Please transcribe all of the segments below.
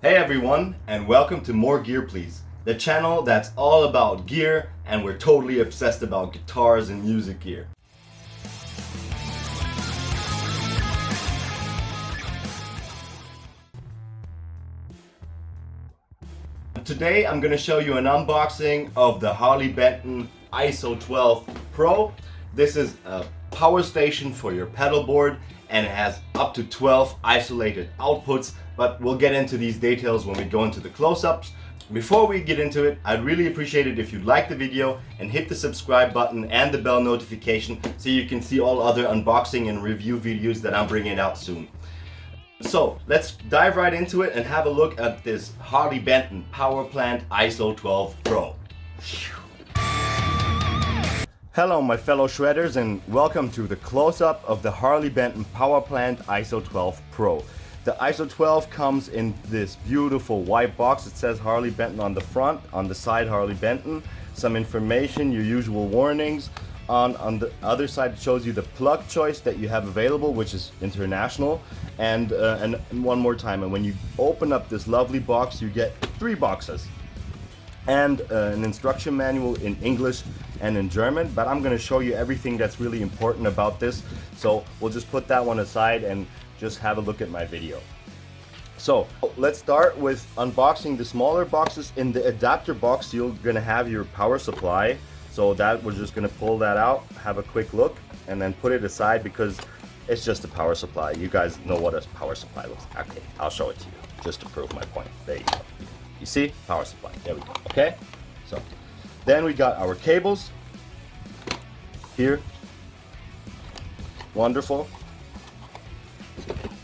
Hey everyone, and welcome to Moregearplease, the channel that's all about gear, and we're totally obsessed about guitars and music gear. Today I'm going to show you an unboxing of the Harley Benton ISO-12 Pro. This is a power station for your pedal board, and it has up to 12 isolated outputs, but we'll get into these details when we go into the close-ups. Before we get into it, I'd really appreciate it if you'd like the video and hit the subscribe button and the bell notification so you can see all other unboxing and review videos that I'm bringing out soon. So let's dive right into it and have a look at this Harley Benton PowerPlant ISO-12 Pro. Hello my fellow shredders, and welcome to the close-up of the Harley Benton PowerPlant ISO-12 Pro. The ISO-12 comes in this beautiful white box. It says Harley Benton on the front, on the side Harley Benton, some information, your usual warnings. On the other side it shows you the plug choice that you have available, which is international, and one more time, and when you open up this lovely box you get 3 boxes and an instruction manual in English and in German, but I'm going to show you everything that's really important about this, so we'll just put that one aside and just have a look at my video. So let's start with unboxing the smaller boxes. In the adapter box you're going to have your power supply, so that we're just going to pull that out, have a quick look, and then put it aside because it's just a power supply. You guys know what a power supply looks like. Okay, I'll show it to you just to prove my point. There you go. You see? Power supply. There we go. Okay? So then we got our cables here. Wonderful.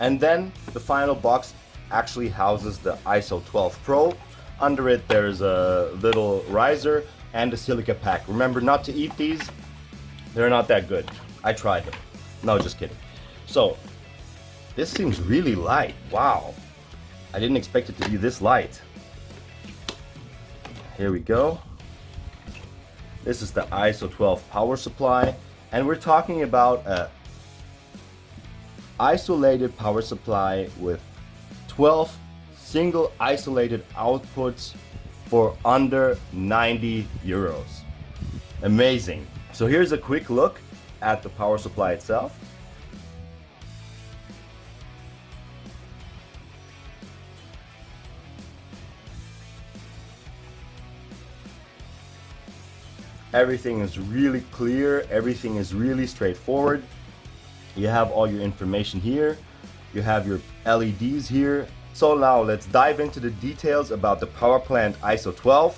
And then the final box actually houses the ISO-12 Pro. Under it there's a little riser and a silica pack. Remember not to eat these. They're not that good. I tried them. No, just kidding. So this seems really light. Wow. I didn't expect it to be this light. Here we go. This is the ISO-12 power supply, and we're talking about a isolated power supply with 12 single isolated outputs for under 90 euros. Amazing. So here's a quick look at the power supply itself. Everything is really clear, everything is really straightforward. You have all your information here, you have your LEDs here. So now let's dive into the details about the PowerPlant ISO-12.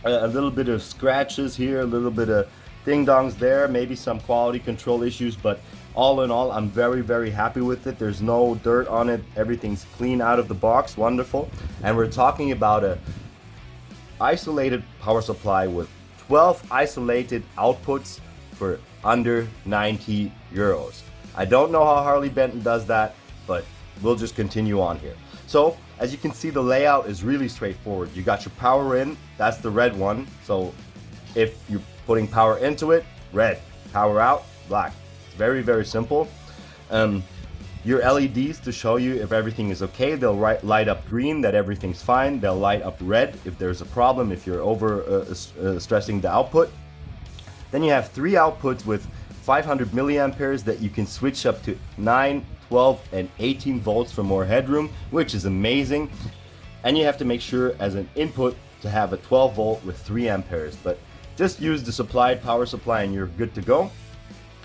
A little bit of scratches here, a little bit of ding-dongs there, maybe some quality control issues, but all in all I'm very happy with it. There's no dirt on it, everything's clean out of the box, wonderful. And we're talking about a isolated power supply with 12 isolated outputs for under 90 euros. I don't know how Harley Benton does that, but we'll just continue on here. So as you can see, the layout is really straightforward. You got your power in, that's the red one. So if you're putting power into it, red. Power out, black. It's very simple. Your LEDs to show you if everything is okay. They'll light up green, that everything's fine. They'll light up red if there's a problem, if you're over stressing the output. Then you have 3 outputs with 500 milliamperes that you can switch up to 9, 12 and 18 volts for more headroom, which is amazing. And you have to make sure as an input to have a 12 volt with 3 amperes, but just use the supplied power supply and you're good to go.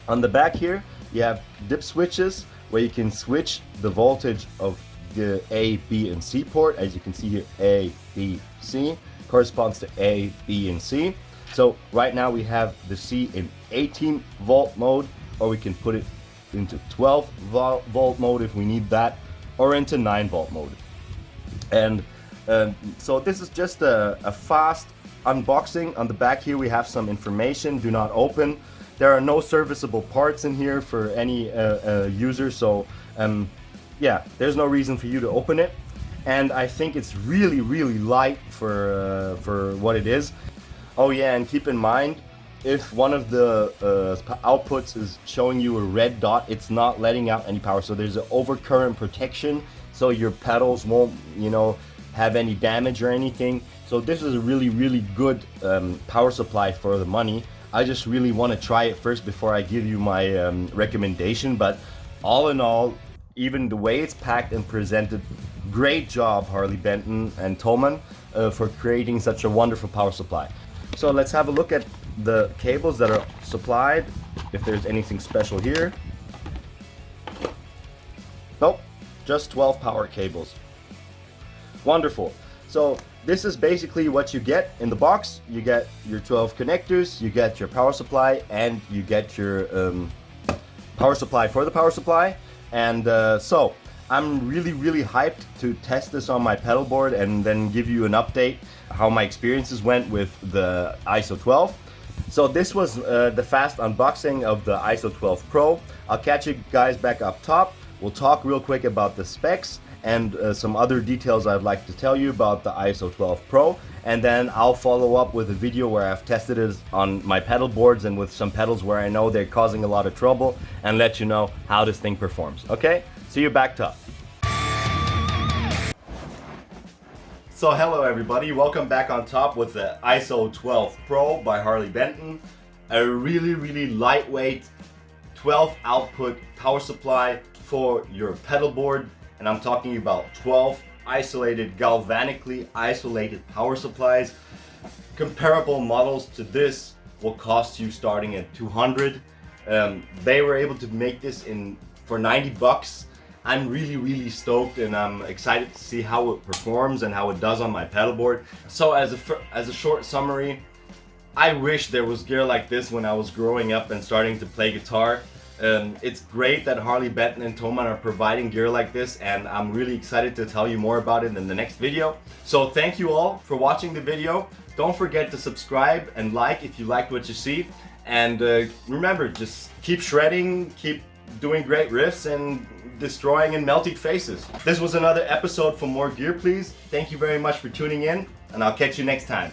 On the back here you have dip switches where you can switch the voltage of the A, B and C port. As you can see here, A, B, C corresponds to A, B and C. So right now we have the C in 18 volt mode, or we can put it into 12 volt mode if we need that, or into 9 volt mode. And so this is just a fast unboxing. On the back here we have some information. Do not open. There are no serviceable parts in here for any user, so yeah, there's no reason for you to open it. And I think it's really light for what it is. Oh yeah, and keep in mind, if one of the outputs is showing you a red dot, it's not letting out any power. So there's an overcurrent protection so your pedals won't, you know, have any damage or anything. So this is a really good power supply for the money. I just really want to try it first before I give you my recommendation. But all in all, even the way it's packed and presented, great job Harley Benton and Thomann for creating such a wonderful power supply. So let's have a look at the cables that are supplied, if there's anything special here. Nope, just 12 power cables. Wonderful. So this is basically what you get in the box. You get your 12 connectors, you get your power supply, and you get your power supply for the power supply. And so I'm really hyped to test this on my pedal board and then give you an update how my experiences went with the ISO-12. So this was the fast unboxing of the ISO-12 Pro. I'll catch you guys back up top. We'll talk real quick about the specs and some other details I'd like to tell you about the ISO-12 Pro, and then I'll follow up with a video where I've tested it on my pedal boards and with some pedals where I know they're causing a lot of trouble, and let you know how this thing performs. Okay, see you back top. So hello everybody, welcome back on top with the ISO-12 Pro by Harley Benton. A really lightweight 12 output power supply for your pedal board. And I'm talking about 12 isolated, galvanically isolated power supplies. Comparable models to this will cost you starting at 200. They were able to make this for 90 bucks. I'm really stoked, and I'm excited to see how it performs and how it does on my pedal board. So as a short summary, I wish there was gear like this when I was growing up and starting to play guitar. It's great that Harley Benton and Thomann are providing gear like this, and I'm really excited to tell you more about it in the next video. So thank you all for watching the video. Don't forget to subscribe and like if you liked what you see. And remember, just keep shredding, keep doing great riffs and destroying and melting faces. This was another episode for Moregearplease. Thank you very much for tuning in, and I'll catch you next time.